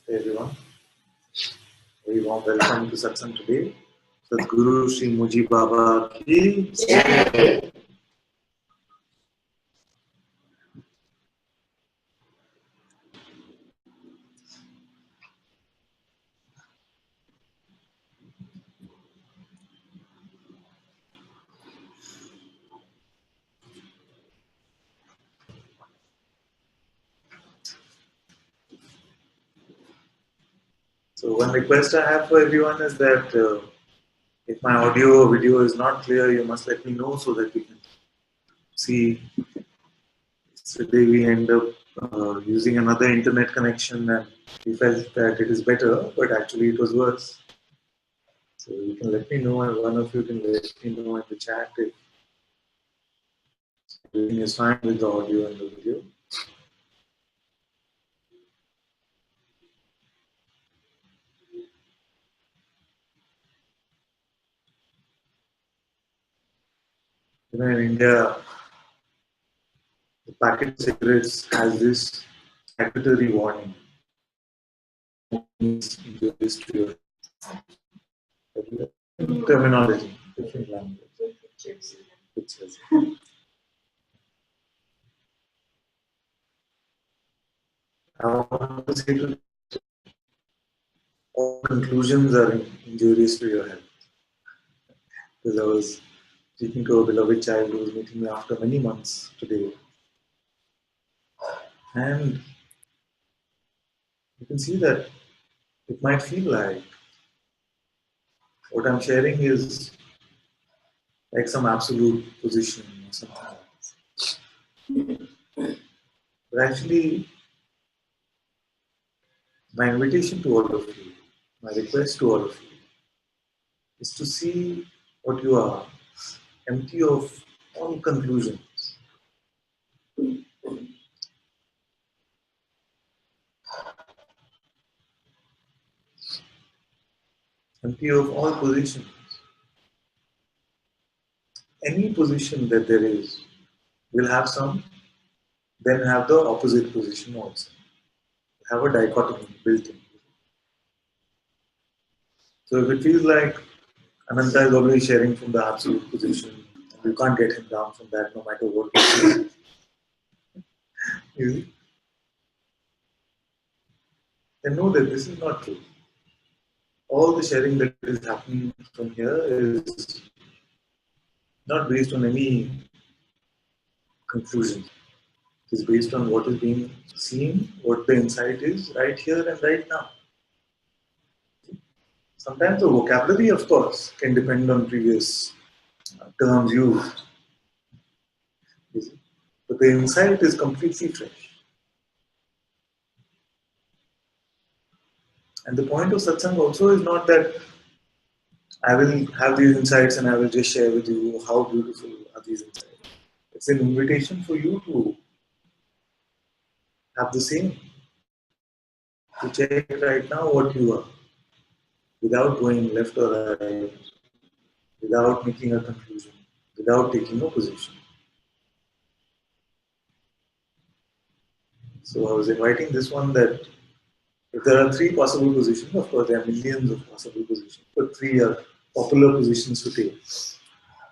Hey everyone, very warm welcome to Satsang today. Sadhguru Sri Muji Baba ki Jai. So one request I have for everyone is that if my audio or video is not clear, you must let me know so that we can see. Today we end up using another internet connection and we felt that it is better, but actually it was worse. So you can let me know, and one of you can let me know in the chat if everything is fine with the audio and the video. You know, in India, the packet of cigarettes has this statutory warning. Injurious to your terminology, different language. Pictures. I want to say that all conclusions are injurious to your health. Because I was speaking to a beloved child who was meeting me after many months today. And you can see that it might feel like what I'm sharing is like some absolute position or something like that. But actually, my invitation to all of you, my request to all of you, is to see what you are, empty of all conclusions. Empty of all positions. Any position that there is will have some, then have the opposite position also. Have a dichotomy built in. So if it feels like Ananta is always sharing from the absolute position, you can't get him down from that no matter what you see, then know that this is not true. All the sharing that is happening from here is not based on any conclusion. It is based on what is being seen, what the insight is right here and right now. Sometimes the vocabulary, of course, can depend on previous terms used. But the insight is completely fresh. And the point of satsang also is not that I will have these insights and I will just share with you how beautiful are these insights. It's an invitation for you to have the same, to check right now what you are, without going left or right, without making a conclusion, without taking a position. So I was inviting this one that if there are three possible positions, of course there are millions of possible positions, but three are popular positions to take.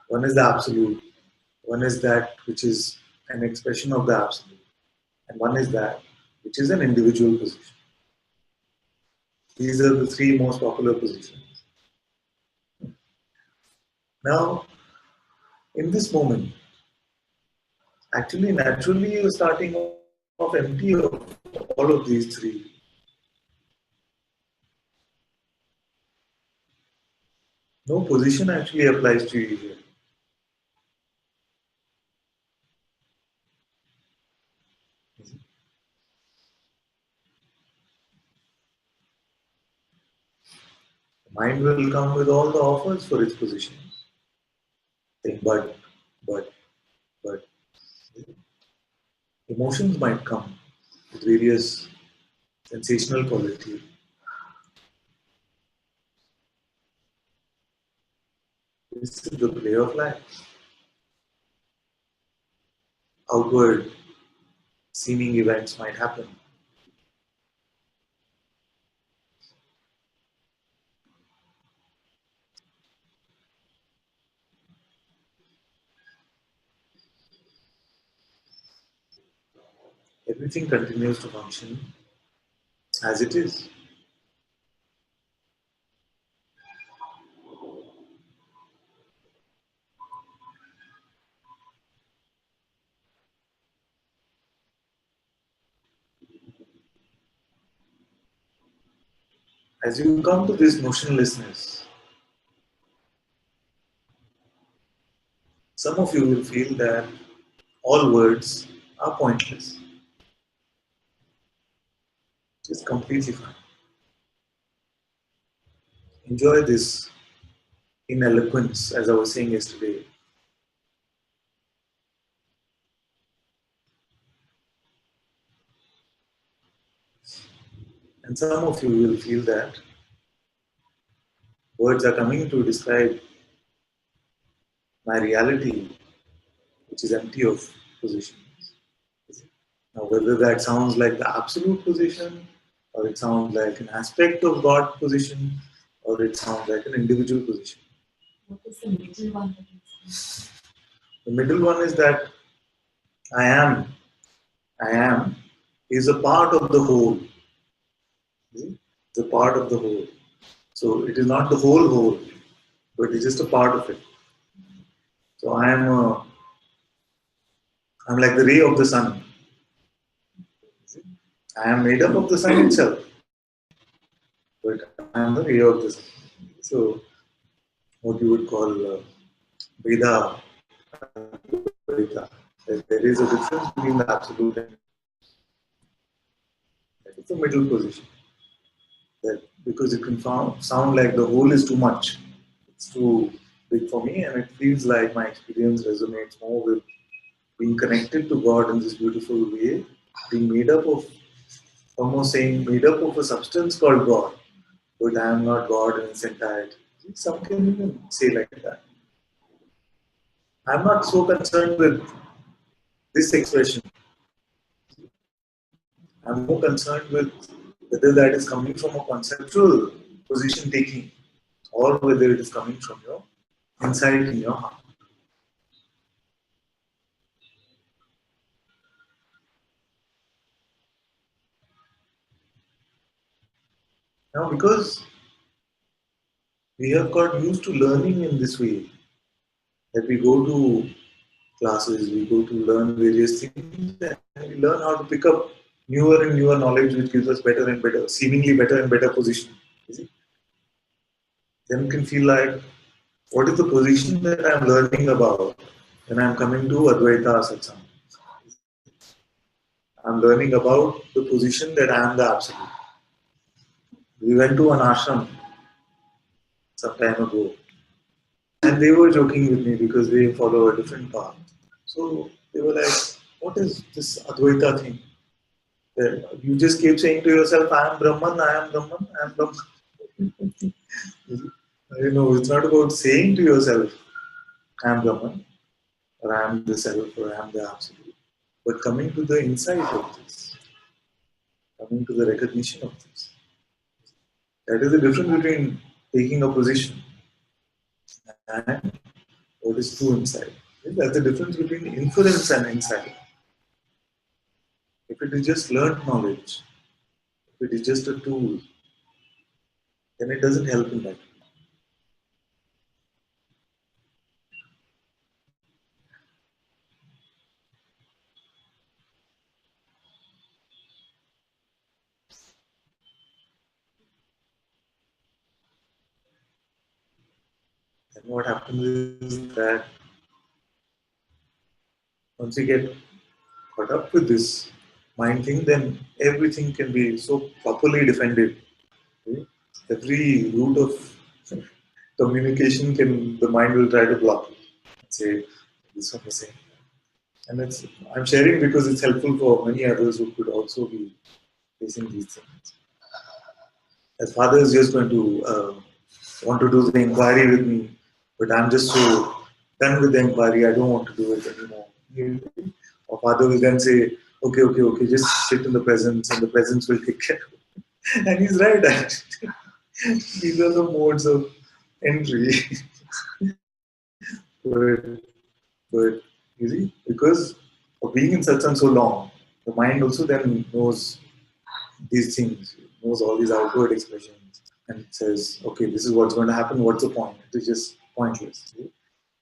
One is the absolute, one is that which is an expression of the absolute, and one is that which is an individual position. These are the three most popular positions. Now, in this moment, actually, naturally, you're starting off empty of all of these three. No position actually applies to you here. The mind will come with all the offers for its positions. Saying, but. Emotions might come with various sensational qualities. This is the play of life. Outward seeming events might happen. everything continues to function as it is. As you come to this motionlessness, some of you will feel that all words are pointless. It's completely fine. Enjoy this ineloquence, as I was saying yesterday. And some of you will feel that words are coming to describe my reality, which is empty of positions. Now, whether that sounds like the absolute position, or it sounds like an aspect of God position, or it sounds like an individual position. What is the middle one? The middle one is that I am, I am is a part of the whole. It's a part of the whole. So it is not the whole, but it's just a part of it. So I'm like the ray of the sun. I am made up of the sun itself, but I am the ray of the sun. So what you would call Veda, Veda. There is a difference between the absolute and it's a middle position. That because it can sound like the whole is too much. It's too big for me, and it feels like my experience resonates more with being connected to God in this beautiful way, being made up of, almost saying, made up of a substance called God, but I am not God in its entirety. Some can even say like that. I'm not so concerned with this expression. I'm more concerned with whether that is coming from a conceptual position taking or whether it is coming from your insight in your heart. Now, because we have got used to learning in this way, that we go to classes, we go to learn various things, and we learn how to pick up newer and newer knowledge, which gives us better and better, seemingly better and better position. Then you can feel like, what is the position that I'm learning about when I'm coming to Advaita Satsang? I'm learning about the position that I am the Absolute. We went to an ashram some time ago, and they were joking with me because they follow a different path. So they were like, what is this Advaita thing? You just keep saying to yourself, I am Brahman, I am Brahman, I am Brahman. It's not about saying to yourself, I am Brahman, or I am the self, or I am the Absolute. But coming to the insight of this, coming to the recognition of this. That is the difference between taking a position and what is true insight. That's the difference between inference and insight. If it is just learned knowledge, if it is just a tool, then it doesn't help in that. And what happens is that once we get caught up with this mind thing, then everything can be so properly defended. Okay? Every route of communication can the mind will try to block it and say this one is saying. And I'm sharing because it's helpful for many others who could also be facing these things. As father is just going to want to do the inquiry with me, but I'm just so done with the inquiry, I don't want to do it anymore. Or father will then say, okay, just sit in the presence and the presence will take care of it. And he's right, actually. These are the modes of entry. but, but, you see, because of being in satsang so long, The mind also then knows these things, knows all these outward expressions, and it says, okay, this is what's going to happen, what's the point? It is just pointless.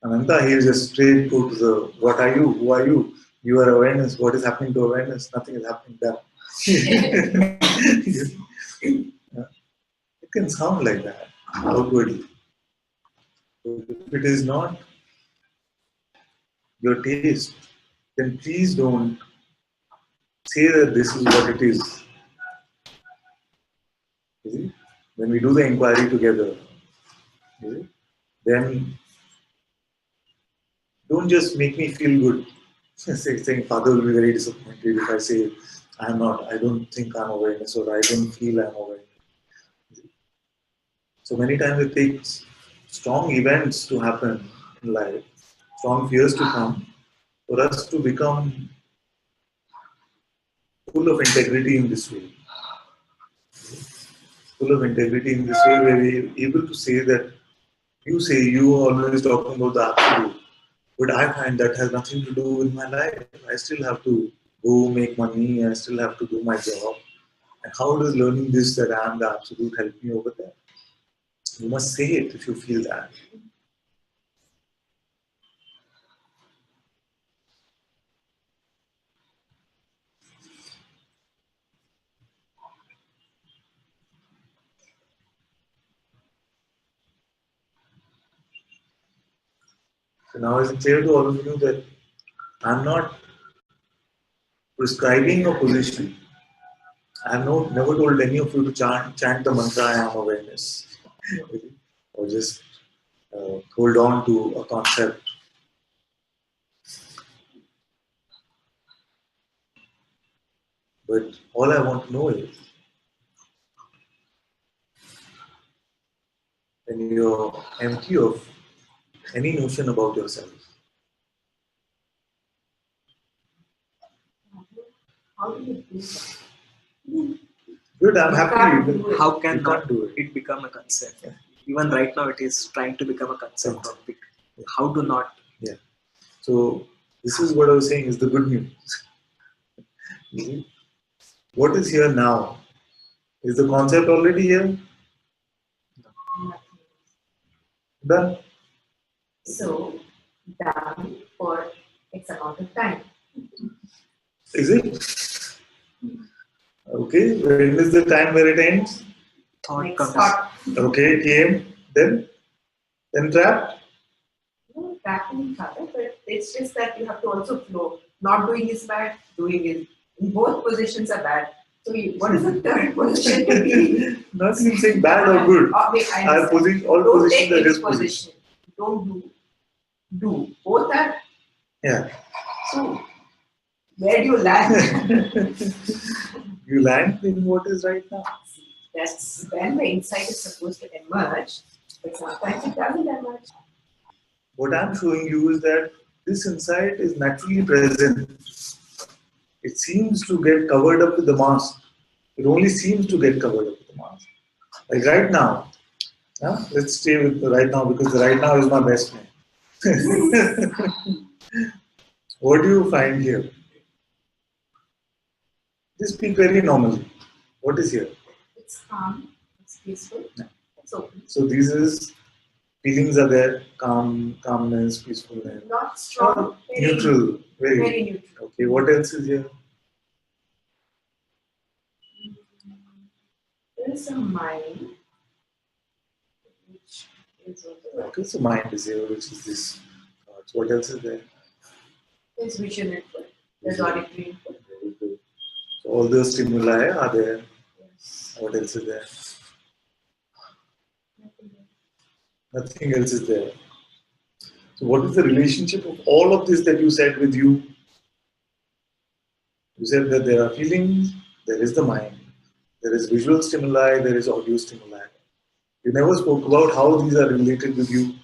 Ananta, he'll just straight go to the, what are you, who are you? You are awareness, what is happening to awareness? Nothing is happening there. It can sound like that, outwardly. But if it is not your taste, then please don't say that this is what it is. You see? When we do the inquiry together, you see, then don't just make me feel good. Saying Father will be very disappointed if I say I'm not, I don't think I'm awareness or I don't feel I'm awareness. So many times it takes strong events to happen in life, strong fears to come for us to become full of integrity in this way. Full of integrity in this way where we're able to say that you say you are always talking about the absolute, but I find that has nothing to do with my life. I still have to go make money, I still have to do my job. And how does learning this that I am the absolute help me over there? You must say it if you feel that. So now it's clear to all of you that I'm not prescribing a position. I have never told any of you to chant the mantra I am awareness. Or just hold on to a concept. But all I want to know is when you're empty of any notion about yourself. How do you do that? Good, I'm happy. How can You can't do it. it become a concept? Yeah. Even right now, it is trying to become a concept topic. Yeah. How to not? Yeah. So this is what I was saying is the good news. What is here now? Is the concept already here? Done. So, done for X amount of time. Is it? Okay. When is the time where it ends? Thought Next comes. thought. Okay, it came. Then trapped. No, tracking each other, but it's just that you have to also flow. Not doing is bad, doing is. Both positions are bad. So, what is the third position to be? Nothing saying bad or good. Wait, I All understand. positions Don't take are any just position. Don't do. Do. Both are. Yeah. So, where do you land? You land in what is right now. That's when the insight is supposed to emerge, but sometimes it doesn't emerge. What I'm showing you is that this insight is naturally present. It seems to get covered up with the mask. It only seems to get covered up with the mask. Like right now. Yeah? Let's stay with the right now because the right now is my best friend. What do you find here? Just speak very normally. What is here? It's calm, it's peaceful, it's open. So these is feelings are there, calmness, peacefulness. Not strong, Neutral. very neutral. Okay, what else is here? There is a mind, which is also Okay, so mind is here, which is this. So what else is there? there's vision input, there's auditory input. Very good. So all those stimuli are there. Yes. What else is there? Nothing else. Nothing else is there. So what is the relationship of all of this that you said with you? You said that there are feelings, there is the mind, there is visual stimuli, there is audio stimuli. You never spoke about how these are related with you.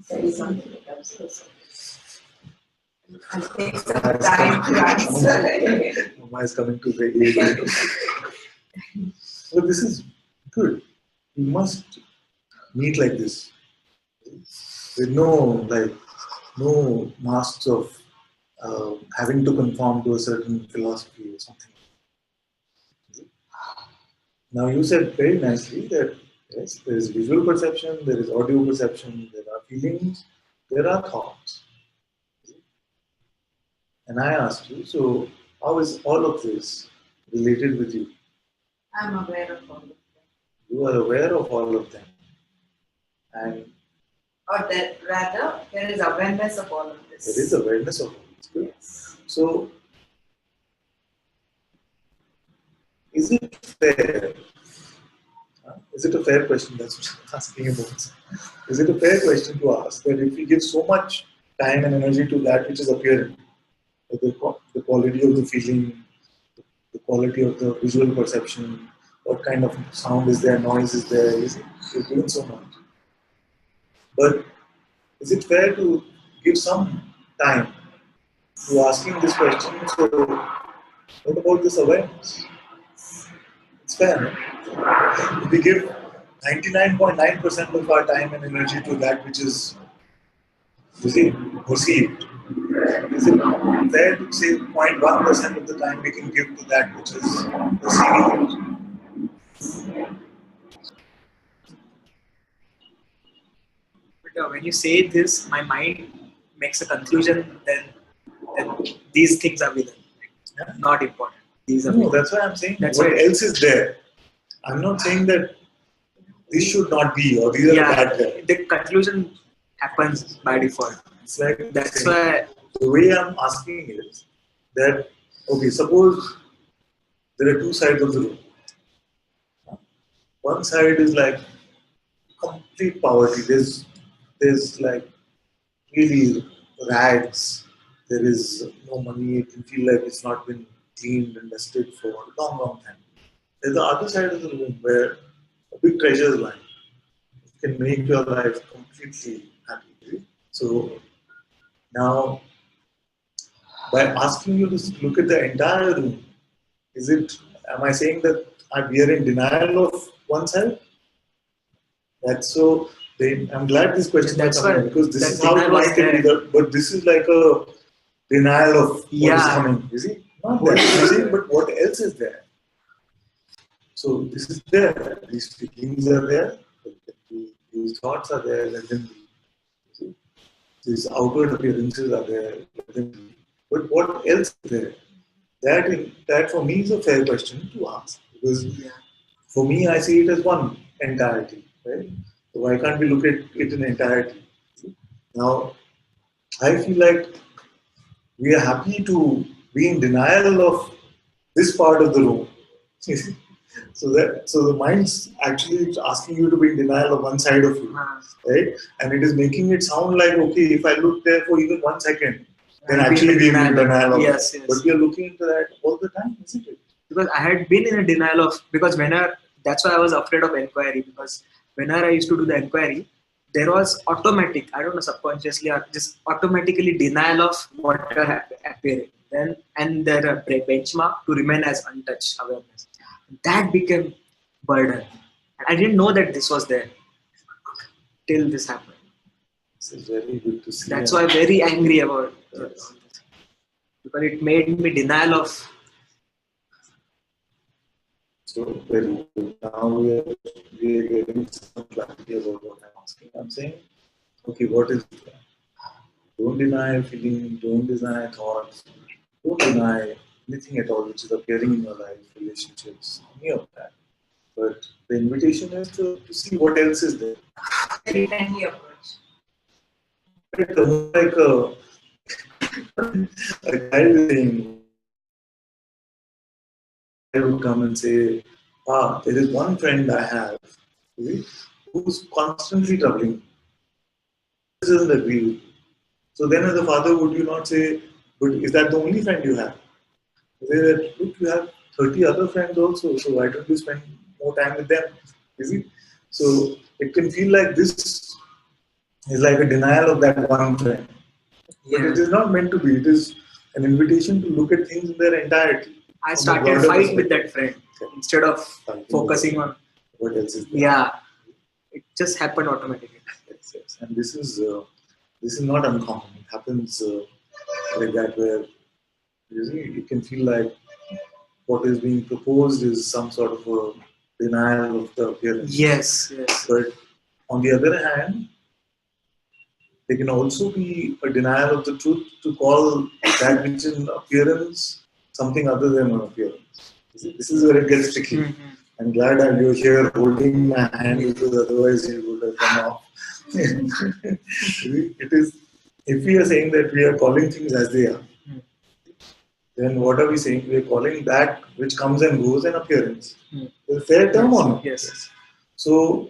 Say something that comes closer. I'll take some time to answer. Mama is coming to the age. But this is good. You must meet like this. with no masks of having to conform to a certain philosophy or something. Now you said very nicely that yes, there is visual perception, there is audio perception, there are feelings, there are thoughts. And I asked you, so how is all of this related with you? I'm aware of all of them. You are aware of all of them. And Or that rather, there is awareness of all of this. there is awareness of all this. Good. Yes. So, is it fair? Is it a fair question? That's what I'm asking about. Is it a fair question to ask that if we give so much time and energy to that which is appearing, the quality of the feeling, the quality of the visual perception, what kind of sound is there, noise is there, you're given so much. But is it fair to give some time to asking this question? So, what about this awareness? It's fair, no? If we give 99.9% of our time and energy to that which is perceived, is it fair to say 0.1% of the time we can give to that which is perceiving? But when you say this, my mind makes a conclusion. Then these things are within, Yeah. not important. These are No, within. that's why I'm saying That's what why- else is there. I'm not saying that this should not be or these are the bad guys. the conclusion happens by default. It's like That's saying, why the way I'm asking is that, okay, suppose there are two sides of the room. One side is like complete poverty. There's like really rags. There is no money. It can feel like it's not been cleaned and dusted for a long, long time. There's the other side of the room where a big treasure is lying. It can make your life completely happy. So now, by asking you to look at the entire room, am I saying that we are in denial of one side? That's so. I'm glad this question That's is coming why because this that is how denial was mind can be. there. But this is like a denial of what is Yeah. coming. You see, not that. I'm saying, but what else is there? So this is there. These feelings are there. These thoughts are there. Let them be. You see? These outward appearances are there. Let them be. But what else is there? That for me is a fair question to ask because for me I see it as one entirety, right? So why can't we look at it in entirety? Now I feel like we are happy to be in denial of this part of the room. So the mind's actually asking you to be in denial of one side of you, right? And it is making it sound like okay, if I look there for even 1 second, then actually we are in denial of yes, that. yes. But we are looking into that all the time, isn't it? Because I had been in a denial of because that's why I was afraid of inquiry because whenever I used to do the inquiry, there was automatic, I don't know, subconsciously or just automatically denial of whatever appearing. Then and there a benchmark to remain as untouched awareness. That became burden. I didn't know that this was there till this happened. This is very good to see. That's why I'm very angry about this. Because it made me denial of. So very good. Now we are getting some clarity about what I'm asking. I'm saying, okay, what is it? Don't deny feeling, don't deny thoughts, don't deny anything at all which is appearing in your life, relationships, any of that. But the invitation is to see what else is there. Very friendly approach. It's almost like a child saying, I would come and say, there is one friend I have who's constantly troubling me. This doesn't agree with you. So then as a father, would you not say, but is that the only friend you have? You say that, look, you have 30 other friends also, so why don't you spend more time with them? Is it? So it can feel like this is like a denial of that one friend. But it is not meant to be. It is an invitation to look at things in their entirety. I started fighting with that friend instead of focusing on what else is there. Yeah, it just happened automatically. yes. And this is not uncommon. It happens like that, where you see, you can feel like what is being proposed is some sort of a denial of the appearance. Yes, yes. But on the other hand, there can also be a denial of the truth to call that which is an appearance something other than an appearance. This is where it gets tricky. Mm-hmm. I'm glad that you're here holding my hand, because otherwise it would have come off. It is, if we are saying that we are calling things as they are, then what are we saying? We are calling that which comes and goes an appearance. It's a fair term or not? Yes. So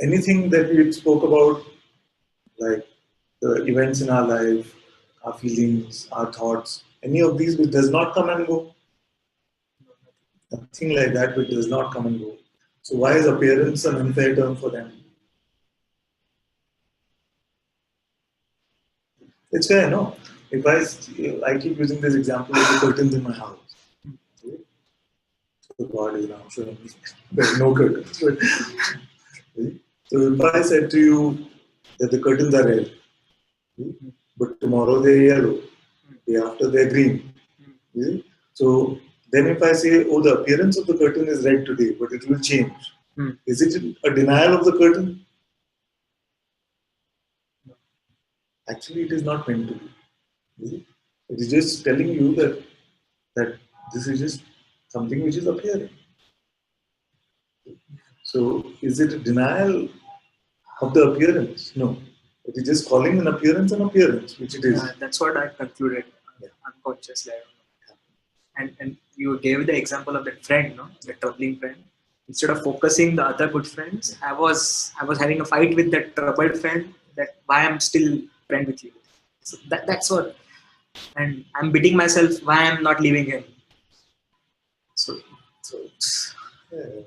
anything that we spoke about, like the events in our life, our feelings, our thoughts, any of these which does not come and go, nothing like that which does not come and go. So why is appearance an unfair term for them? It's fair, no? If I keep using this example of the curtains in my house. Okay? So God is now showing me there's no curtains. Okay? So if I said to you that the curtains are red, okay, but tomorrow they're yellow, day after they're green. Okay? So then if I say, oh, the appearance of the curtain is red today, but it will change. Is it a denial of the curtain? Actually, it is not meant to be. It is just telling you that this is just something which is appearing. So, is it a denial of the appearance? No. It is just calling an appearance, which it is. That's what I concluded unconsciously. And you gave the example of that friend, no, the troubling friend. Instead of focusing the other good friends, I was having a fight with that troubled friend. That why I'm still friend with you. So that's what, and I'm beating myself why I'm not leaving him. So Yeah,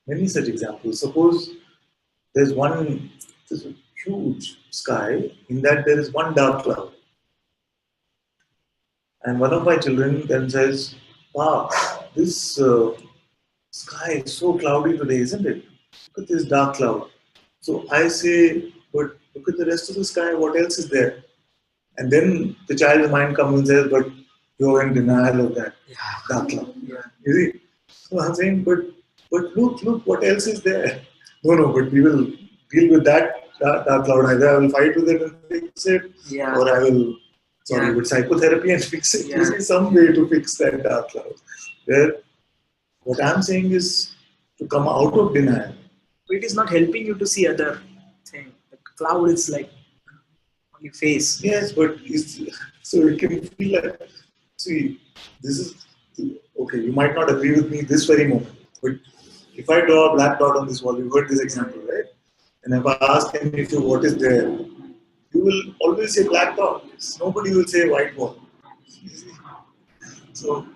many such examples. Suppose there's a huge sky, in that there is one dark cloud. And one of my children then says, wow, this sky is so cloudy today, isn't it? Look at this dark cloud. So I say, but look at the rest of the sky, what else is there? And then the child's mind comes and says, but you're in denial of that dark cloud. yeah. You see? So I'm saying, but look, what else is there? No, but we will deal with that dark cloud. Either I will fight with it and fix it, or I will, with psychotherapy and fix it. You see, some way to fix that dark cloud. Where what I'm saying is to come out of denial. It is not helping you to see other thing. The cloud is like on your face. Yes, but so it can feel like, see, this is, okay, you might not agree with me this very moment, but if I draw a black dot on this wall, you heard this example, right? And if I ask any of you what is there, you will always say black dot. Nobody will say white wall. So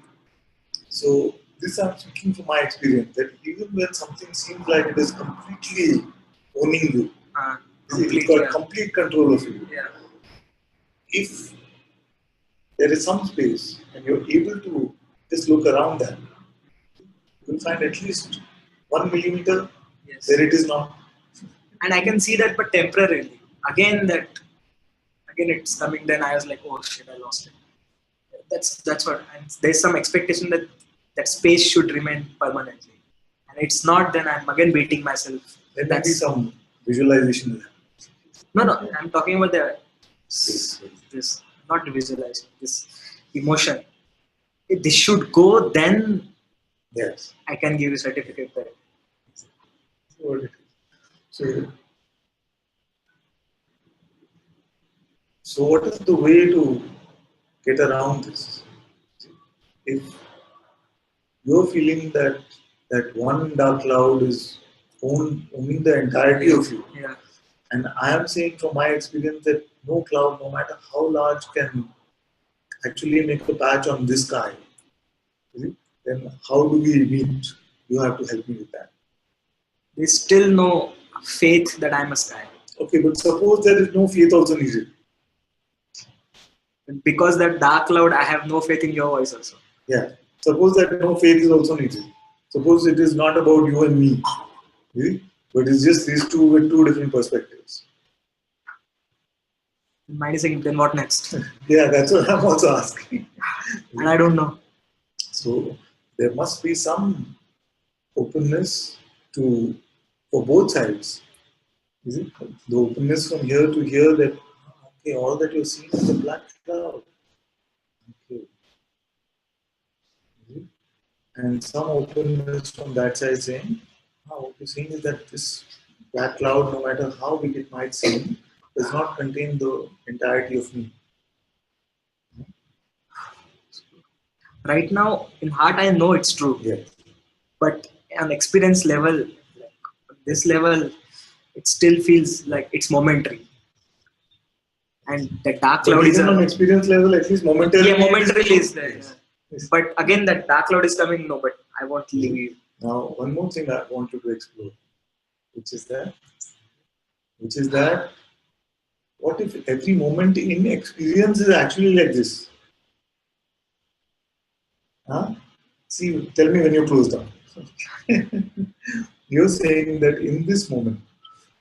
this I'm speaking from my experience, that even when something seems like it is completely owning you, it's got complete control of you. Yeah. If there is some space and you're able to just look around that, you'll find at least 1 millimeter where it is not. And I can see that, but temporarily. Again it's coming. Then I was like, oh shit, I lost it. That's what. And there's some expectation that space should remain permanently, and it's not. Then I'm again beating myself. There may be some visualization there. No. I'm talking about this not visualizing, this emotion. If this should go, then yes, I can give you certificate there. So what is the way to get around this? If you're feeling that one dark cloud is owning the entirety of you, and I am saying from my experience that no cloud, no matter how large, can actually make a patch on this sky, then how do we meet? You have to help me with that. There's still no faith that I'm a sky. Okay, but suppose there is no faith also needed. Because that dark cloud, I have no faith in your voice also. Yeah. Suppose that no faith is also needed. Suppose it is not about you and me. But it's just these two with two different perspectives. Mind is saying, then what next? Yeah, that's what I'm also asking. And I don't know. So there must be some openness to for both sides. Is it the openness from here to here that okay, all that you're seeing is a black cloud. Okay. Is it? And some openness from that side saying, what you're saying is that this black cloud, no matter how big it might seem, does not contain the entirety of me. Right now, in heart, I know it's true. Yes. But on experience level, like this level, it still feels like it's momentary. And the dark But cloud is even on experience level, at least momentarily. yeah, momentarily is there. Yes. Yeah. Yes. But again, that dark cloud is coming. No, but I won't leave you. Now, one more thing I want you to explore, which is that what if every moment in experience is actually like this? Huh? See, tell me when you close down. You're saying that in this moment,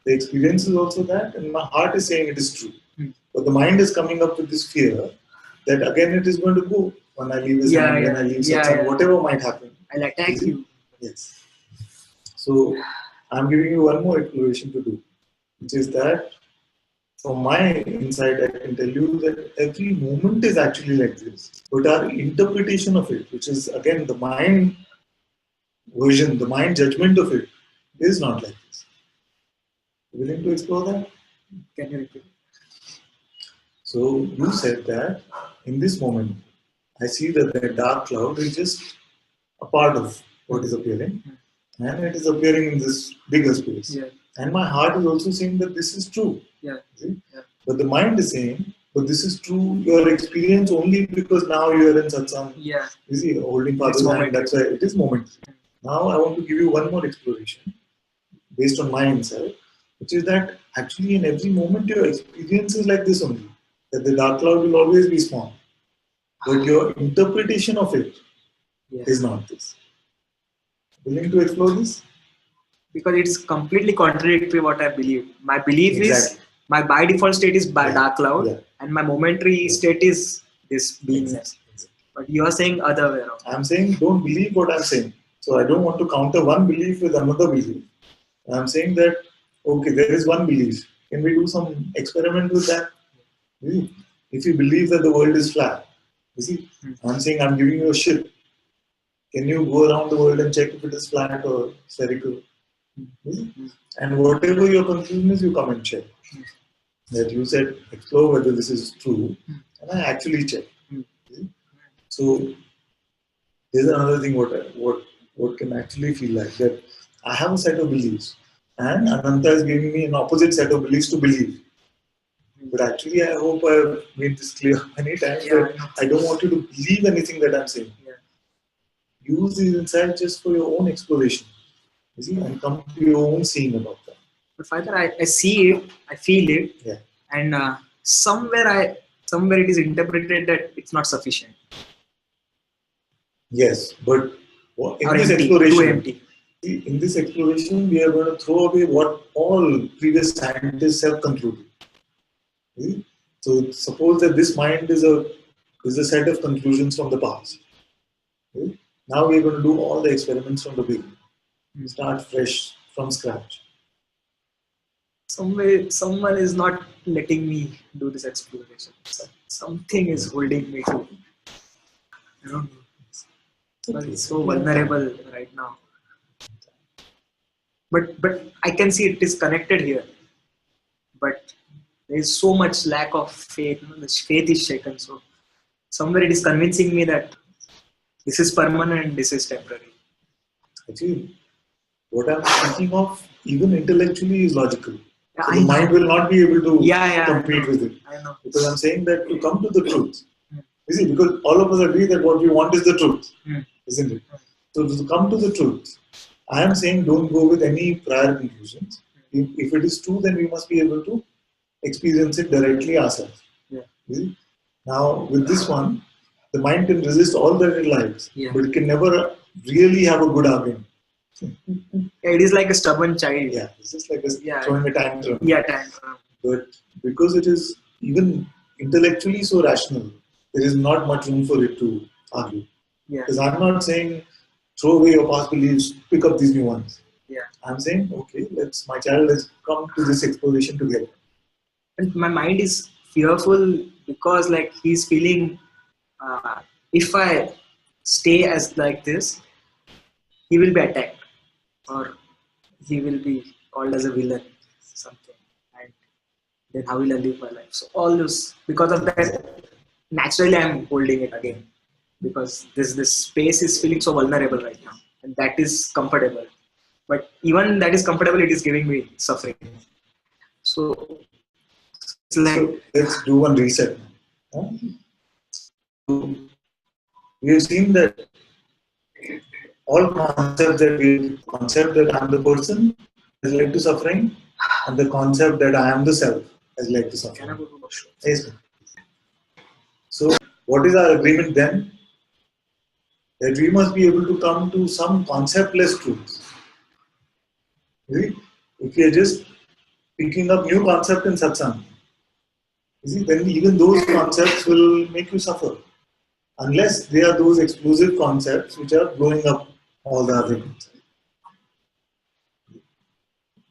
the experience is also that, and my heart is saying it is true. But the mind is coming up with this fear that again it is going to go when I leave this hand, when I leave Satsang, whatever might happen. I'll attack you. Yes. So I'm giving you one more exploration to do, which is that from my insight, I can tell you that every moment is actually like this. But our interpretation of it, which is again the mind version, the mind judgment of it, is not like this. Willing to explore that? Can you repeat? So you said that in this moment, I see that the dark cloud is just a part of what is appearing, and it is appearing in this bigger space. Yeah. And my heart is also saying that this is true. Yeah. See? Yeah. But the mind is saying, but this is true, your experience only because now you are in Satsang. Yeah. You see, holding Father's hand, that's why it is momentary. Now I want to give you one more exploration based on my insight, which is that actually in every moment your experience is like this only. That the dark cloud will always be small. But your interpretation of it is not this. Willing to explore this? Because it's completely contradictory what I believe. My belief is my by default state is dark cloud, and my momentary state is this beingness. But you are saying other way around. I'm saying don't believe what I'm saying. So I don't want to counter one belief with another belief. I'm saying that okay, there is one belief. Can we do some experiment with that? If you believe that the world is flat, you see, I'm saying I'm giving you a ship. Can you go around the world and check if it is flat or spherical? And whatever your conclusion is, you come and check. That you said explore whether this is true, and I actually check. So there's another thing what can actually feel like that I have a set of beliefs, and Ananta is giving me an opposite set of beliefs to believe. But actually, I hope I've made this clear many times that I don't want you to believe anything that I'm saying. Use these insights just for your own exploration, you see, and come to your own seeing about that. But Father, I see it, I feel it, and somewhere it is interpreted that it's not sufficient. Yes, but in this exploration, in this exploration, we are going to throw away what all previous scientists have concluded. See? So suppose that this mind is a set of conclusions from the past. See? Now we are going to do all the experiments from the beginning. Start fresh from scratch. Someone is not letting me do this exploration. Something is holding me to. I don't know. But it's so vulnerable right now. But I can see it is connected here. But there is so much lack of faith. The faith is shaken. So somewhere it is convincing me that this is permanent, this is temporary. Actually, what I'm thinking of, even intellectually, is logical. So the mind will not be able to compete with it. I know. Because I'm saying that to come to the truth. You see, because all of us agree that what we want is the truth, isn't it? So to come to the truth, I am saying don't go with any prior conclusions. If it is true, then we must be able to experience it directly ourselves. Now, with this one, the mind can resist all that it likes, but it can never really have a good argument. It is like a stubborn child. Yeah, it's just like Yeah. throwing a tantrum. Yeah, tantrum. But because it is even intellectually so rational, there is not much room for it to argue. Yeah. Because I'm not saying throw away your past beliefs, pick up these new ones. Yeah. I'm saying, okay, my child has come to this exploration together. And my mind is fearful because like he's feeling if I stay as like this, he will be attacked or he will be called as a villain, something. And then how will I live my life? So all this, because of that, naturally I'm holding it again because this space is feeling so vulnerable right now, and that is comfortable. But even that is comfortable, it is giving me suffering. So it's like So let's do one reset. Huh? We have seen that all concept that I'm the person has led to suffering, and the concept that I am the self has led to can I suffering. go to washroom? Yes. So, what is our agreement then? That we must be able to come to some conceptless truths. See? If we are just picking up new concept in satsang, then even those concepts will make you suffer. Unless they are those exclusive concepts which are blowing up all the other concepts.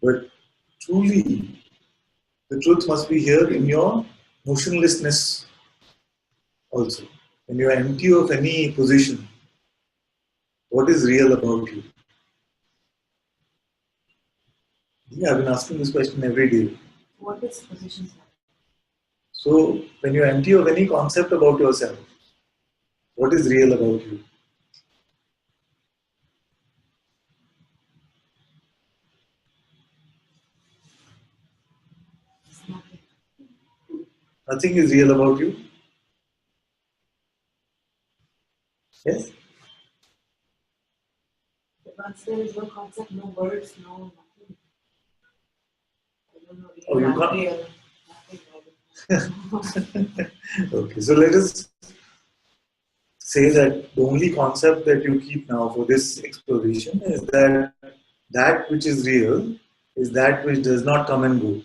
But truly, the truth must be here in your motionlessness also. When you are empty of any position, what is real about you? Yeah, I've been asking this question every day. What is positions like? So, when you are empty of any concept about yourself, what is real about you? It's nothing. Nothing is real about you. Yes? Once there is no concept, no words, no nothing. I don't know, Oh, real, you can't. unreal, nothing. Okay, so let us say that the only concept that you keep now for this exploration is that that which is real is that which does not come and go.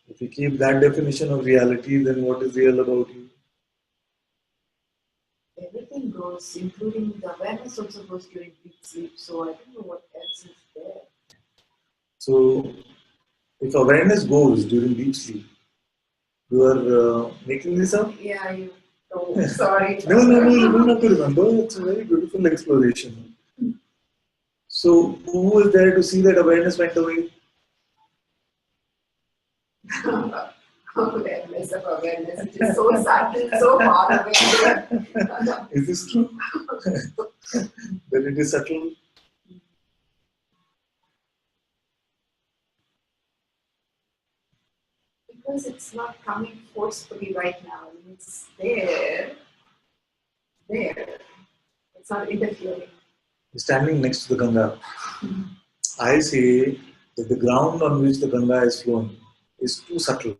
If you keep that definition of reality, then what is real about you? Everything goes, including the awareness also goes during deep sleep. So I don't know what else is there. So, if awareness goes during deep sleep, you are making this up? Yeah, you. Oh, sorry. No, no, no, you don't have to remember. It's a very beautiful exploration. So, who was there to see that awareness went away? Awareness of awareness, which is so subtle, so far away. Is this true? That it is subtle? Because it's not coming forcefully right now. It's there. It's not interfering. Standing next to the Ganga, I say that the ground on which the Ganga is flowing is too subtle.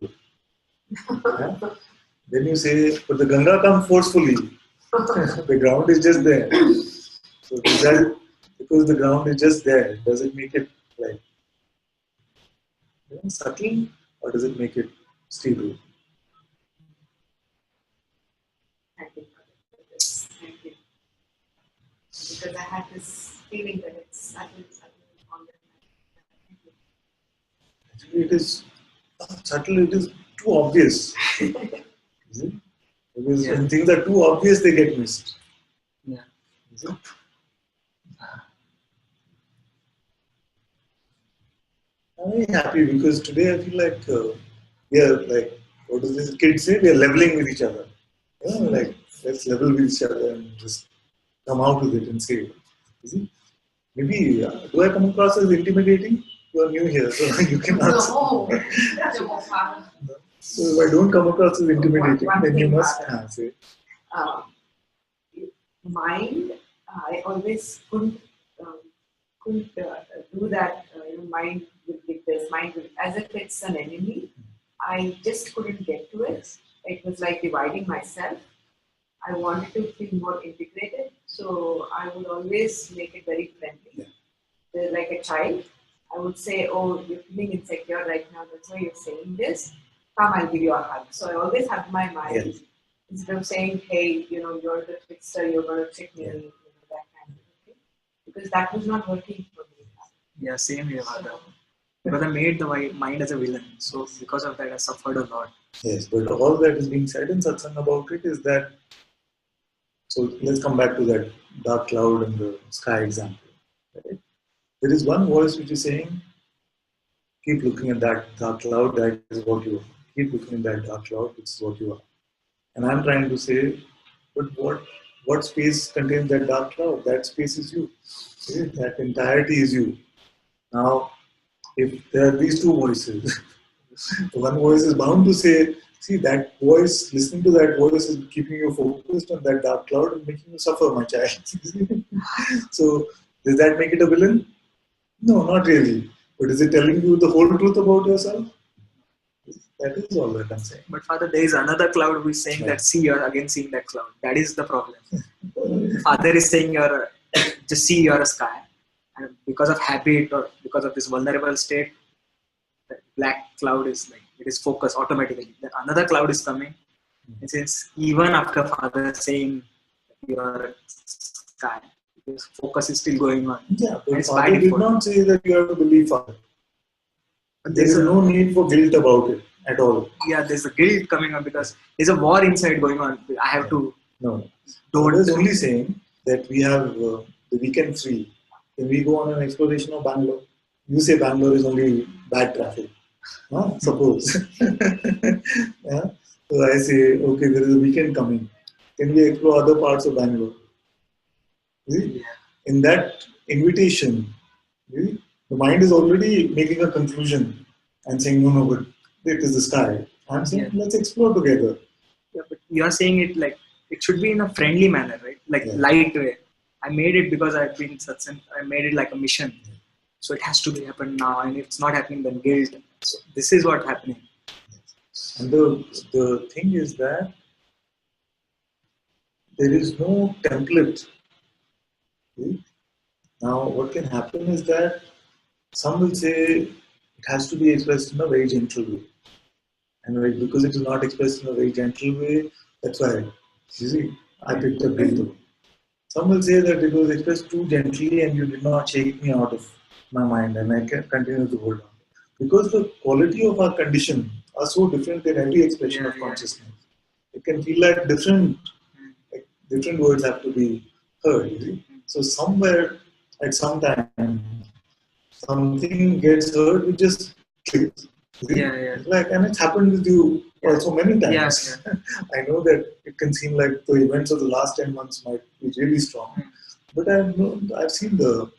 Yeah? Then you say, but the Ganga comes forcefully. The ground is just there. So does that, because the ground is just there, does it make it like subtle or does it make it stable? Thank you for this. Thank you. Because I had this feeling that it's subtle on the Thank you. Actually, it is subtle, it is too obvious. Is it? Because when things are too obvious, they get missed. Yeah. Is it? I'm very happy because today I feel like we are like, what does this kid say? We are leveling with each other. You know, like, let's level with each other and just come out with it and say it. Is it? Maybe, do I come across as intimidating? You are new here, so you can answer. No. So if I don't come across as intimidating, One then you thing, must Father. say. Mind, I always couldn't do that. Mind will get this, mind will, as if it's an enemy. I just couldn't get to it. It was like dividing myself. I wanted to feel more integrated. So So I would always make it very friendly. Yeah. Like a child, I would say, "Oh, you're feeling insecure right now. That's why you're saying this. Come, I'll give you a hug." So I always have my mind Yes. instead of saying, "Hey, you're the trickster. You're going to trick me." Yeah. That kind of thing, because that was not working for me. Yeah, same here, Vada. So, Because I made the mind as a villain. So because of that, I suffered a lot. Yes, but all that is being said in Satsang about it is that. So let's come back to that dark cloud and the sky example. Right? There is one voice which is saying, keep looking at that dark cloud, that is what you are. Keep looking at that dark cloud, which is what you are. And I'm trying to say, but what space contains that dark cloud? That space is you. Okay? That entirety is you. Now, if there are these two voices, one voice is bound to say, see, that voice, listening to that voice is keeping you focused on that dark cloud and making you suffer, my child. So, does that make it a villain? No, not really. But is it telling you the whole truth about yourself? That is all that I'm saying. But Father, there is another cloud who is saying that, see, you're again seeing that cloud. That is the problem. Father is saying just see you're a sky. And because of habit or because of this vulnerable state, the black cloud is like, it is focused automatically. Then another cloud is coming. It says, even after Father saying you're a sky, this focus is still going on. Yeah, And but it's Father by did default. not say that you have to believe Father. But There is no need for guilt about it at all. yeah, there's a guilt coming on because there's a war inside going on. I have to No. don't. Father is only saying that we have the weekend free. When we go on an exploration of Bangalore, you say Bangalore is only bad traffic. Huh? Suppose. Yeah? So I say, okay, there is a weekend coming. Can we explore other parts of Bangalore? See? In that invitation, see, the mind is already making a conclusion and saying, no, but it is the sky. I'm saying, let's explore together. Yeah, but you're saying it like it should be in a friendly manner, right? Like light way. I made it because I've been satsang. I made it like a mission. So it has to be happen now, and if it's not happening, then guilt. So this is what's happening. And the thing is that there is no template. See? Now, what can happen is that some will say it has to be expressed in a very gentle way. And because it is not expressed in a very gentle way, that's why, you see, I picked up guilt. Some will say that it was expressed too gently and you did not shake me out of my mind and I can continue to hold on. Because the quality of our condition are so different in every expression of consciousness. It can feel like different words have to be heard. You see? So somewhere at some time, something gets heard, we just clicks. Like, and it's happened with you also many times. I know that it can seem like the events of the last 10 months might be really strong, but I've seen the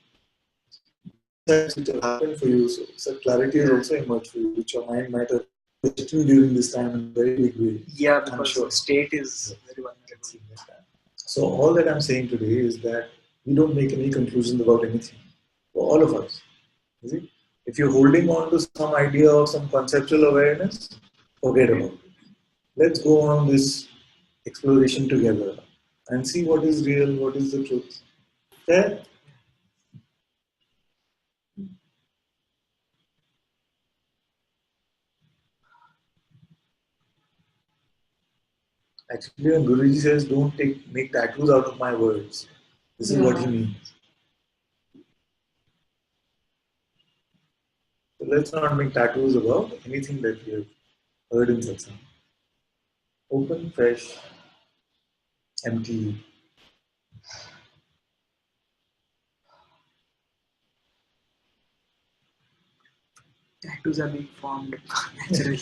things which have happened for you, so clarity has also emerged for you, which your mind might have questioned during this time in a very big way. Yeah, because the state is very vulnerable. So all that I'm saying today is that we don't make any conclusions about anything, for all of us. You see? If you're holding on to some idea or some conceptual awareness, forget about it. Let's go on this exploration together and see what is real, what is the truth. Fair? Actually, when Guruji says, don't make tattoos out of my words, this is what he means. So let's not make tattoos about anything that we have heard in Satsang. Open, fresh, empty. Tattoos are being formed naturally.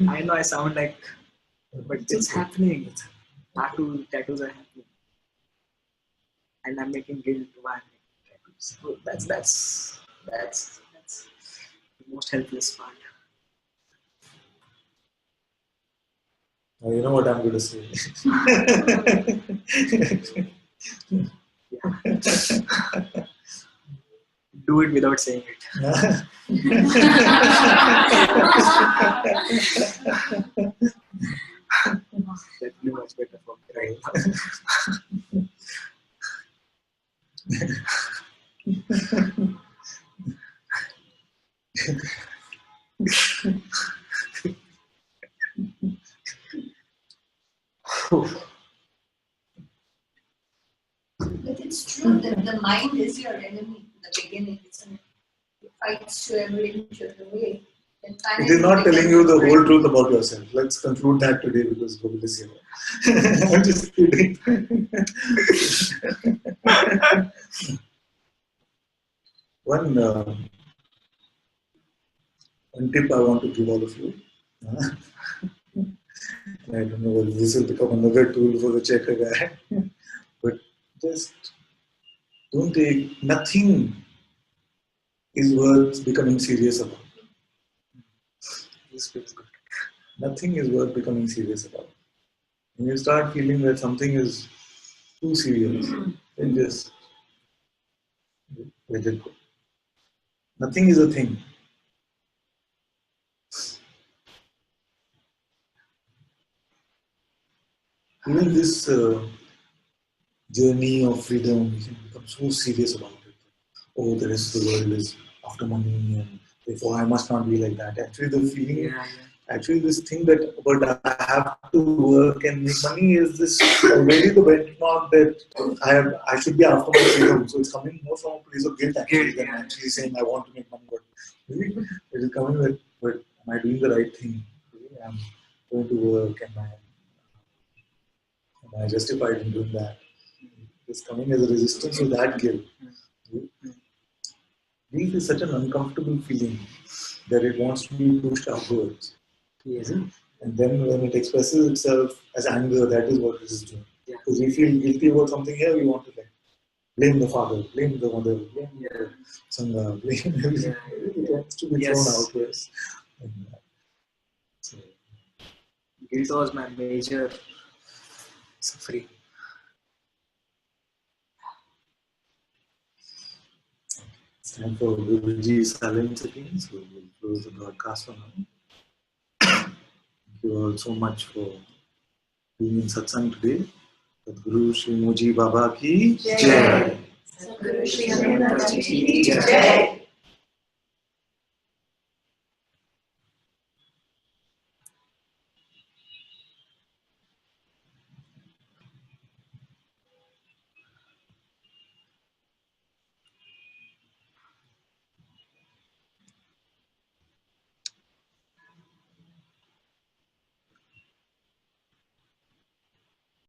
I know I sound like, but it's happening. Tattoos are happening, and I'm making guilt while making tattoos. So that's the most helpless part. Now you know what I'm going to say. Do it without saying it. That'd be much better for me right now. But it's true that the mind is your enemy in the beginning, isn't it? It fights you every inch of the way. Then It finally is not telling you the becomes whole truth about yourself. Let's conclude that today because Govind is here. I'm just kidding. One tip I want to give all of you. I don't know whether this will become another tool for the checker guy, but just don't take, nothing is worth becoming serious about. This feels good. Nothing is worth becoming serious about. When you start feeling that something is too serious, then just let it go. Nothing is a thing. Even this journey of freedom, we can become so serious about it. Oh, the rest of the world is after money, and therefore I must not be like that. Actually, the feeling, actually, this thing that but I have to work and make money is this already the benchmark that I should be after my freedom. So it's coming more from a place of guilt actually than actually saying I want to make money. But maybe it is coming with, but am I doing the right thing? I'm going to work, am I justified in doing that? It's coming as a resistance to that guilt. Guilt is such an uncomfortable feeling that it wants to be pushed upwards. Yes. And then when it expresses itself as anger, that is what it is doing. Because we feel guilty about something here, we want to like blame the father, blame the mother, blame the Sangha, blame everything. It wants to be thrown outwards. So, guilt was my major suffering. it's time for Guruji silence again, so we'll close the broadcast for now. Thank you all so much for being in Satsang today. Sadhguru Shri Moji Baba ki Jai. Sadhguru Shri Ananta-Part ki Jai.